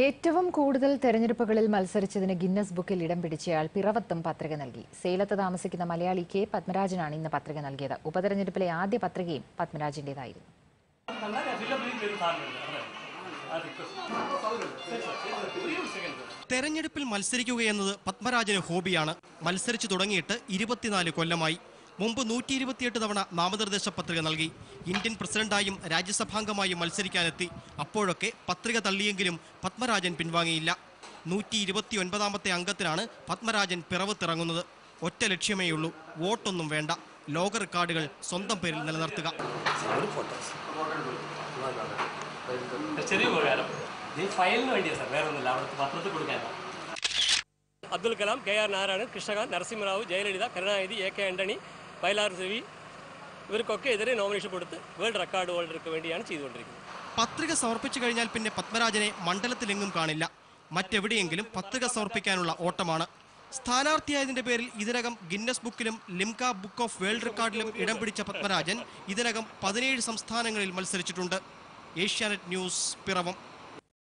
ഏറ്റവും കൂടുതൽ തെരഞ്ഞെടുപ്പുകളിൽ മത്സരിച്ചതിന് ഗിന്നസ് ബുക്കിൽ ഇടം പിടിച്ചയാൾ പിറവത്തും പത്രിക നൽകി. സേലത്ത് താമസിക്കുന്ന മലയാളി കെ പത്മരാജനാണ് ഇന്ന് പത്രിക നൽകിയത്. ഉപതെരഞ്ഞെടുപ്പിലെ ആദ്യ പത്രികയും പത്മരാജന്റേതായിരുന്നു. തെരഞ്ഞെടുപ്പിൽ മത്സരിക്കുകയെന്നത് പത്മരാജന് ഹോബിയാണ്. മത്സരിച്ചു തുടങ്ങിയിട്ട് 24 കൊല്ലമായി. മുമ്പ് 128 തവണ നാമനിർദ്ദേശ പത്രിക നൽകി. ഇന്ത്യൻ പ്രസിഡന്റായും രാജ്യസഭാംഗമായും മത്സരിക്കാനെത്തി. അപ്പോഴൊക്കെ പത്രിക തള്ളിയെങ്കിലും പത്മരാജൻ പിൻവാങ്ങിയില്ല. 129ാമത്തെ അംഗത്തിനാണ് പത്മരാജൻ പിറവത്തിറങ്ങുന്നത്. ഒറ്റ ലക്ഷ്യമേയുള്ളൂ, വോട്ടൊന്നും വേണ്ട, ലോക റെക്കോർഡുകൾ സ്വന്തം പേരിൽ നിലനിർത്തുക. അബ്ദുൽ കലാം, കെ.ആർ. നാരായണൻ, കൃഷ്ണകാന്ത്, നരസിംഹറാവു, ജയലളിത, കരുണാനിധി, എ.കെ. ആന്റണി, വയലാർ രവി ഇവർക്കൊക്കെ എതിരെ നോമിനേഷൻ കൊടുത്ത് വേൾഡ് റെക്കോർഡ് ഹോൾഡർക്ക് വേണ്ടിയാണ് ചെയ്തുകൊണ്ടിരിക്കുന്നത്. പത്രിക സമർപ്പിച്ചു കഴിഞ്ഞാൽ പിന്നെ പത്മരാജനെ മണ്ഡലത്തിലെങ്ങും കാണില്ല. മറ്റെവിടെയെങ്കിലും പത്രിക സമർപ്പിക്കാനുള്ള ഓട്ടമാണ്. സ്ഥാനാർത്ഥിയായതിന്റെ പേരിൽ ഇതിനകം ഗിന്നസ് ബുക്കിലും ലിംക ബുക്ക് ഓഫ് വേൾഡ് റെക്കോർഡിലും ഇടം പിടിച്ച പത്മരാജൻ ഇതിനകം 17 സംസ്ഥാനങ്ങളിൽ മത്സരിച്ചിട്ടുണ്ട്. ഏഷ്യാനെറ്റ് ന്യൂസ്, പിറവം.